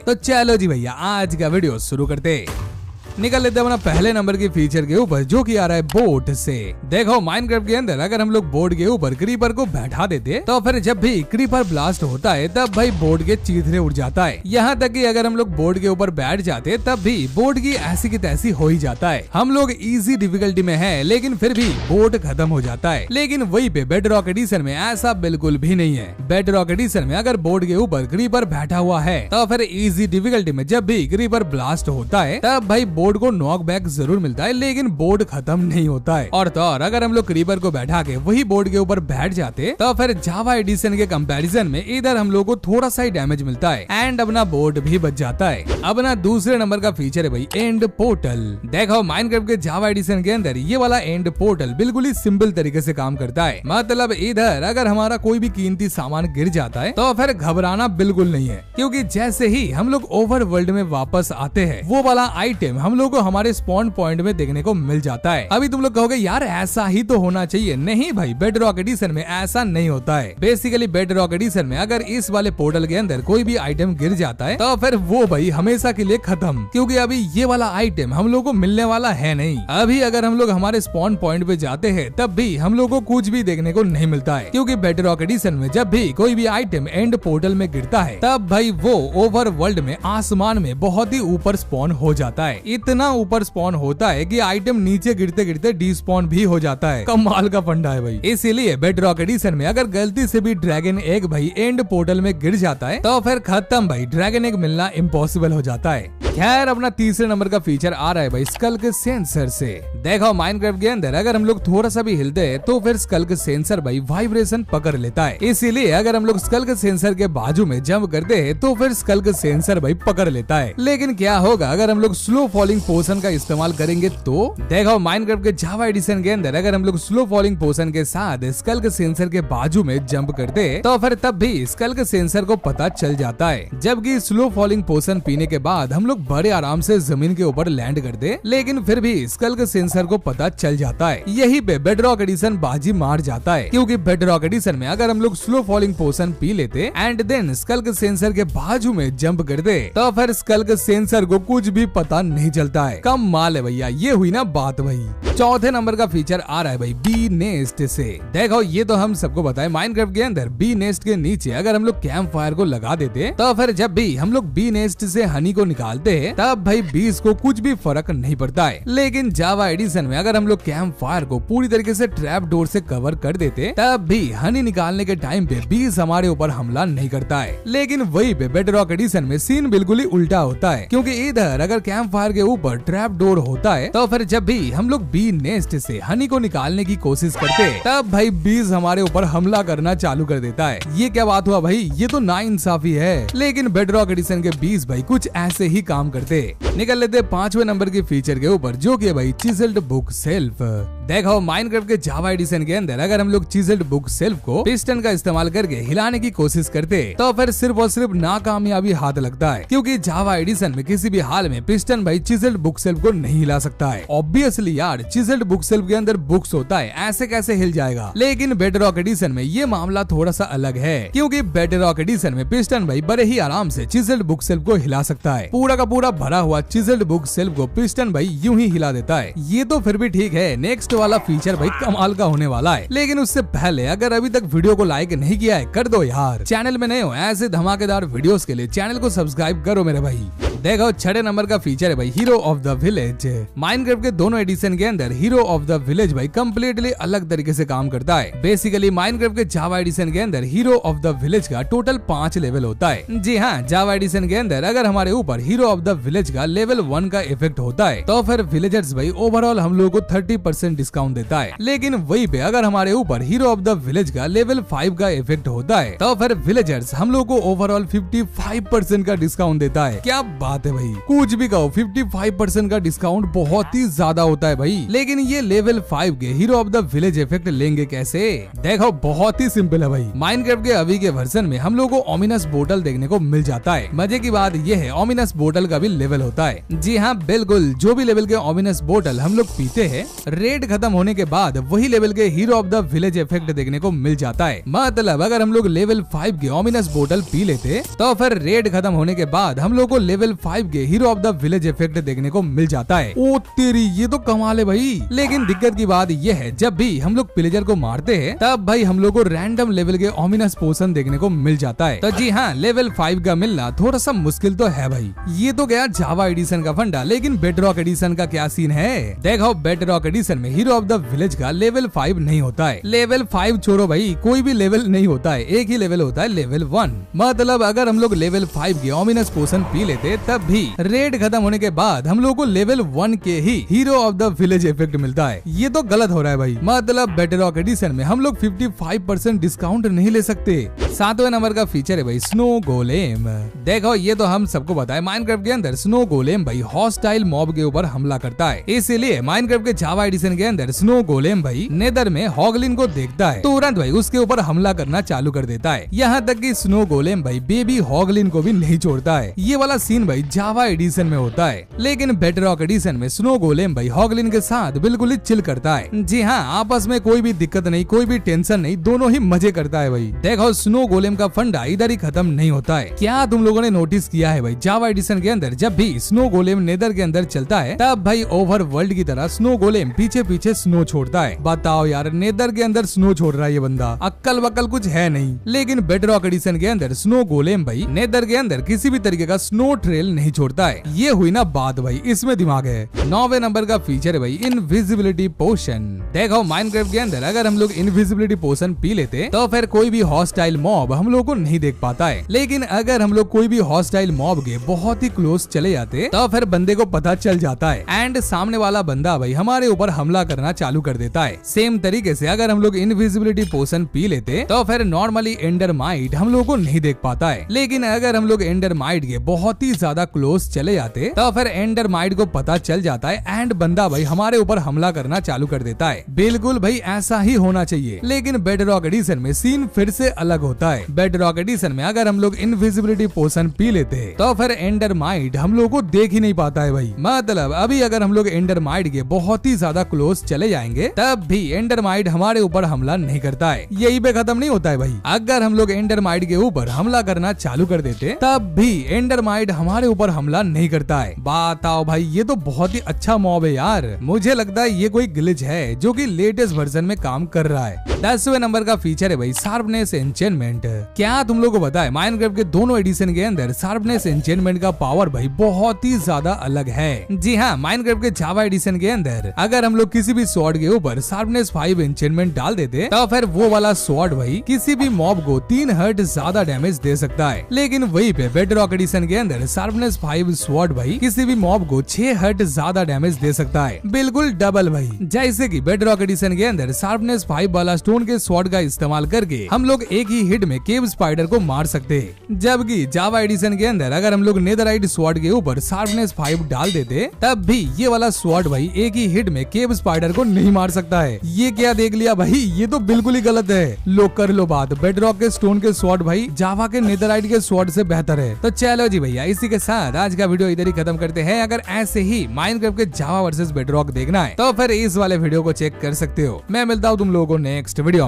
तो चलो जी भैया आज का वीडियो शुरू करते निकल लेते हैं अपना पहले नंबर के फीचर के ऊपर जो कि आ रहा है बोट से। देखो माइनक्राफ्ट के अंदर अगर हम लोग बोट के ऊपर क्रीपर को बैठा देते तो फिर जब भी क्रीपर ब्लास्ट होता है तब भाई बोट के चीथड़े उड़ जाता है। यहाँ तक कि अगर हम लोग बोट के ऊपर बैठ जाते तब भी बोट की ऐसी की तैसी हो ही जाता है। हम लोग इजी डिफिकल्टी में है लेकिन फिर भी बोट खत्म हो जाता है। लेकिन वही पे बेडरॉक एडिशन में ऐसा बिल्कुल भी नहीं है। बेडरॉक एडिशन में अगर बोट के ऊपर क्रीपर बैठा हुआ है तो फिर इजी डिफिकल्टी में जब भी क्रीपर ब्लास्ट होता है तब भाई बोट को नॉक बैक जरूर मिलता है लेकिन बोर्ड खत्म नहीं होता है। और तो और अगर हम लोग क्रीपर को बैठा के वही बोर्ड के ऊपर बैठ जाते तो फिर जावा एडिशन के कंपैरिजन में इधर हम लोग को थोड़ा सा ही डैमेज मिलता है एंड अपना बोर्ड भी बच जाता है। अपना दूसरे नंबर का फीचर है भाई एंड पोर्टल। देखो माइनक्राफ्ट के जावा एडिशन के अंदर ये वाला एंड पोर्टल बिल्कुल ही सिंपल तरीके से काम करता है। मतलब इधर अगर हमारा कोई भी कीमती सामान गिर जाता है तो फिर घबराना बिल्कुल नहीं है, क्योंकि जैसे ही हम लोग ओवर वर्ल्ड में वापस आते हैं वो वाला आइटम हम लोग को हमारे स्पॉन पॉइंट में देखने को मिल जाता है। अभी तुम लोग कहोगे यार ऐसा ही तो होना चाहिए। नहीं भाई, बेडरॉक एडिशन में ऐसा नहीं होता है। बेसिकली बेडरॉक एडिशन में अगर इस वाले पोर्टल के अंदर कोई भी आइटम गिर जाता है तो फिर वो भाई हमेशा के लिए खत्म, क्योंकि अभी ये वाला आइटम हम लोग को मिलने वाला है नहीं। अभी अगर हम लोग हमारे स्पॉन पॉइंट पे जाते हैं तब भी हम लोग को कुछ भी देखने को नहीं मिलता है, क्योंकि बेडरॉक एडिशन में जब भी कोई भी आइटम एंड पोर्टल में गिरता है तब भाई वो ओवर वर्ल्ड में आसमान में बहुत ही ऊपर स्पॉन हो जाता है। इतना ऊपर स्पॉन होता है कि आइटम नीचे गिरते गिरते डिस्पॉन भी हो जाता है। कमाल का फंडा है भाई। इसीलिए बेडरॉक एडिशन में अगर गलती से भी ड्रैगन एग भाई एंड पोर्टल में गिर जाता है तो फिर खत्म भाई, ड्रैगन एग मिलना इम्पॉसिबल हो जाता है। खैर अपना तीसरे नंबर का फीचर आ रहा है भाई स्कल के सेंसर से। देखो माइनक्राफ्ट के अंदर अगर हम लोग थोड़ा सा भी हिलते हैं तो फिर स्कल के सेंसर भाई वाइब्रेशन पकड़ लेता है। इसीलिए अगर हम लोग स्कल के सेंसर के बाजू में जंप करते हैं तो फिर स्कल के सेंसर भाई पकड़ लेता है। लेकिन क्या होगा अगर हम लोग स्लो फॉलिंग पोशन का इस्तेमाल करेंगे तो? देखो माइनक्राफ्ट के जावा एडिशन के अंदर अगर हम लोग स्लो फॉलिंग पोशन के साथ स्कल के सेंसर के बाजू में जंप करते हैं तो फिर तब भी स्कल के सेंसर को पता चल जाता है। जबकि स्लो फॉलिंग पोशन पीने के बाद हम लोग बड़े आराम से जमीन के ऊपर लैंड करते, लेकिन फिर भी स्कल के सेंसर को पता चल जाता है। यही पे बेडरॉक एडिशन बाजी मार जाता है, क्योंकि बेडरॉक एडिशन में अगर हम लोग स्लो फॉलिंग पोशन पी लेते एंड देन स्कल के सेंसर के बाजू में जंप करते तो फिर स्कल के सेंसर को कुछ भी पता नहीं चलता है। कम माल है भैया, ये हुई ना बात भाई। चौथे नंबर का फीचर आ रहा है भाई बी नेस्ट से। देखो ये तो हम सबको पता है माइनक्राफ्ट के अंदर बी नेस्ट के नीचे अगर हम लोग कैंप फायर को लगा देते तो फिर जब भी हम लोग बी नेस्ट से हनी को निकालते हैं तब भाई बीस को कुछ भी फर्क नहीं पड़ता है। लेकिन जावा एडिशन में अगर हम लोग कैंप फायर को पूरी तरीके से ट्रैप डोर से कवर कर देते तब भी हनी निकालने के टाइम पे बीस हमारे ऊपर हमला नहीं करता है। लेकिन वही पे बेडरॉक एडिशन में सीन बिल्कुल ही उल्टा होता है, क्योंकि इधर अगर कैंप फायर के ऊपर ट्रैप डोर होता है तो फिर जब भी हम लोग बी नेस्ट से हनी को निकालने की कोशिश करते तब भाई बीस हमारे ऊपर हमला करना चालू कर देता है। ये क्या बात हुआ भाई, ये तो नाइंसाफी है। लेकिन बेडरॉक एडिशन के बीस भाई कुछ ऐसे ही काम करते। निकल लेते पांचवें नंबर के फीचर के ऊपर जो कि भाई चिजल्ड बुक सेल्फ। देखो माइनक्राफ्ट के जावा एडिशन के अंदर अगर हम लोग चिजल्ड बुक सेल्फ को पिस्टन का इस्तेमाल करके हिलाने की कोशिश करते तो फिर सिर्फ और सिर्फ नाकामयाबी हाथ लगता है, क्योंकि जावा एडिशन में किसी भी हाल में पिस्टन भाई चिजल्ड बुक सेल्फ को नहीं हिला सकता है। ऑब्वियसली यार चिजल्ड बुक सेल्फ के अंदर बुक्स होता है, ऐसे कैसे हिल जाएगा। लेकिन बेडरॉक एडिशन में ये मामला थोड़ा सा अलग है, क्योंकि बेडरॉक एडिशन में पिस्टन भाई बड़े ही आराम से चिजल्ड बुक सेल्फ को हिला सकता है। पूरा का पूरा भरा हुआ चिजल्ड बुक सेल्फ को पिस्टन भाई यूं ही हिला देता है। ये तो फिर भी ठीक है, नेक्स्ट वाला फीचर भाई कमाल का होने वाला है। लेकिन उससे पहले अगर अभी तक वीडियो को लाइक नहीं किया है कर दो यार। चैनल में नए हो ऐसे धमाकेदार वीडियोस के लिए चैनल को सब्सक्राइब करो मेरे भाई। देखो छठे नंबर का फीचर है भाई hero of the village. Minecraft के दोनों एडिशन के अंदर हीरो ऑफ द विलेज भाई कम्प्लीटली अलग तरीके से काम करता है। बेसिकली माइनक्राफ्ट के जावा एडिशन के अंदर हीरो ऑफ द विलेज का टोटल 5 लेवल होता है। जी हाँ, जावा एडिशन के अंदर अगर हमारे ऊपर हीरो ऑफ द विलेज का लेवल 1 का इफेक्ट होता है तो फिर विलेजर्स भाई ओवरऑल हम लोगों को 30% डिस्काउंट देता है। लेकिन वही पे अगर हमारे ऊपर हीरो ऑफ द विलेज का लेवल 5 का इफेक्ट होता है तो फिर विलेजर्स हम लोग को ओवरऑल 55% का डिस्काउंट देता है। क्या बात है भाई, कुछ भी कहो 55% का डिस्काउंट बहुत ही ज्यादा होता है भाई। लेकिन ये लेवल 5 के hero of the village effect लेंगे कैसे? देखो बहुत ही सिंपल है भाई। माइनक्राफ्ट के अभी के वर्जन में हम लोग को ओमिनस बोतल देखने को मिल जाता है। मजे की बात ये है ओमिनस बोतल का भी लेवल होता है। जी हाँ बिल्कुल, जो भी लेवल के ओमिनस बोतल हम लोग पीते हैं, रेड खत्म होने के बाद वही लेवल के hero of the village effect देखने को मिल जाता है। मतलब अगर हम लोग लेवल 5 के ओमिनस बोतल पी लेते तो फिर रेड खत्म होने के बाद हम लोग को लेवल 5 के hero of the village effect देखने को मिल जाता है। ओ तेरी, ये तो कमाल है भाई। लेकिन दिक्कत की बात ये है, जब भी हम लोग पिलेजर को मारते हैं तब भाई हम लोग को रैंडम लेवल के ओमिनस पोशन देखने को मिल जाता है। तो जी हाँ, लेवल 5 का मिलना थोड़ा सा मुश्किल तो है भाई। ये तो गया जावा एडिशन का फंडा, लेकिन बेडरॉक एडिशन का क्या सीन है? देखो बेडरॉक एडिशन में हीरो ऑफ द विलेज का लेवल 5 नहीं होता है। लेवल 5 छोड़ो भाई, कोई भी लेवल नहीं होता है, एक ही लेवल होता है लेवल 1। मतलब अगर हम लोग लेवल 5 के ओमिनस पोशन पी लेते तब भी रेड खत्म होने के बाद हम लोग को लेवल 1 के ही hero of the village effect मिलता है। ये तो गलत हो रहा है भाई। मतलब बेडरॉक एडिशन में हम लोग 55% डिस्काउंट नहीं ले सकते। 7वें नंबर का फीचर है भाई स्नो गोलेम। देखो ये तो हम सबको पता है, माइनक्राफ्ट के अंदर स्नो गोलेम भाई हॉस्टाइल मॉब के ऊपर हमला करता है। इसीलिए माइनक्राफ्ट के जावा एडिशन के अंदर स्नो गोलेम भाई नेदर में हॉगलिन को देखता है, तुरंत भाई उसके ऊपर हमला करना चालू कर देता है। यहाँ तक कि स्नो गोलेम भाई बेबी हॉगलिन को भी नहीं छोड़ता है। ये वाला सीन भाई जावा एडिशन में होता है, लेकिन बेडरॉक एडिशन में स्नो गोलेम भाई हॉगलिन के साथ बिल्कुल ही चिल करता है। जी हाँ, आपस में कोई भी दिक्कत नहीं, कोई भी टेंशन नहीं, दोनों ही मजे करता है भाई। देखो स्नो गोलेम का फंडा इधर ही खत्म नहीं होता है। क्या तुम लोगों ने नोटिस किया है भाई, जावा एडिशन के अंदर जब भी स्नो गोलेम नेदर के अंदर चलता है तब भाई ओवर वर्ल्ड की तरह स्नो गोलेम पीछे पीछे स्नो छोड़ता है। बताओ यार, नेदर के अंदर स्नो छोड़ रहा है ये बंदा, अक्कल वक्कल कुछ है नहीं। लेकिन बेडरॉक एडिशन के अंदर स्नो गोलेम भाई नेदर के अंदर किसी भी तरीके का स्नो ट्रेल नहीं छोड़ता है। ये हुई ना बात भाई, इसमें दिमाग है। 9वें नंबर का फीचर है भाई इनविजिबिलिटी पोशन। देखो माइनक्राफ्ट के अंदर अगर हम लोग इनविजिबिलिटी पोशन पी लेते तो फिर कोई भी हॉस्टाइल मॉब हम लोग को नहीं देख पाता है। लेकिन अगर हम लोग कोई भी हॉस्टाइल मॉब के बहुत ही क्लोज चले जाते तो फिर बंदे को पता चल जाता है एंड सामने वाला बंदा भाई हमारे ऊपर हमला करना चालू कर देता है। सेम तरीके से अगर हम लोग इनविजिबिलिटी पोशन पी लेते तो फिर नॉर्मली एंडरमाइट हम लोग को नहीं देख पाता है। लेकिन अगर हम लोग एंडरमाइट के बहुत ही ज्यादा क्लोज चले जाते तो फिर एंडरमाइट को पता चल जाता है एंड बंदा भाई हमारे ऊपर हमला करना चालू कर देता है। बिल्कुल भाई ऐसा ही होना चाहिए। लेकिन बेडरॉक एडिशन में सीन फिर से अलग होता है। बेडरॉक एडिशन में अगर हम लोग इनविजिबिलिटी पोशन पी लेते हैं तो फिर एंडरमाइट हम लोग को देख ही नहीं पाता है भाई। मतलब अभी अगर हम लोग एंडरमाइट के बहुत ही ज्यादा क्लोज चले जाएंगे तब भी एंडरमाइट हमारे ऊपर हमला नहीं करता है। यही पे खत्म नहीं होता है भाई। अगर हम लोग एंडरमाइट के ऊपर हमला करना चालू कर देते तब भी एंडरमाइट हमारे ऊपर हमला नहीं करता है। बताओ भाई, ये तो बहुत ही अच्छा मॉब है यार। मुझे लगता है ये कोई ग्लिच है जो कि लेटेस्ट वर्जन में काम कर रहा है। 10वें नंबर का फीचर है भाई शार्पनेस एन्चेंटमेंट। क्या तुम लोगों को पता है माइनक्राफ्ट के दोनों एडिशन के अंदर शार्पनेस एन्चेंटमेंट का पावर भाई बहुत ही ज्यादा अलग है। जी हाँ, माइनक्राफ्ट के जावा एडिशन के अंदर अगर हम लोग किसी भी स्वॉर्ड के ऊपर शार्पनेस 5 एन्चेंटमेंट डाल देते तो फिर वो वाला स्वॉर्ड भाई किसी भी मॉब को 3 हर्ट ज्यादा डैमेज दे सकता है। लेकिन वही पे बेडरॉक एडिशन के अंदर शार्पनेस 5 स्वॉर्ड भाई किसी भी मॉब को 6 हर्ट ज्यादा डैमेज दे सकता है। बिल्कुल डबल भाई। जैसे कि बेडरॉक एडिशन के अंदर शार्पनेस 5 वाला स्टोन के स्वॉर्ड का इस्तेमाल करके हम लोग एक ही हिट में केव स्पाइडर को मार सकते हैं। जबकि जावा एडिशन के अंदर अगर हम लोग नेदरराइट स्वॉर्ड के ऊपर शार्पनेस 5 डाल देते तब भी ये वाला स्वॉर्ड भाई एक ही हिट में केव स्पाइडर को नहीं मार सकता है। ये क्या देख लिया भाई, ये तो बिल्कुल ही गलत है। लो कर लो बात, बेडरॉक के स्टोन के स्वॉर्ड भाई जावा के नेदरराइट के स्वॉर्ड से बेहतर है। तो चलो जी भैया, इसी के साथ आज का वीडियो इधर ही खत्म करते हैं। अगर ऐसे ही माइनक्राफ्ट के जावा वर्सेस बेडरॉक देखना है तो फिर इस वाले वीडियो को चेक कर सकते हो। मैं मिलता हूँ तुम लोगों को नेक्स्ट वीडियो।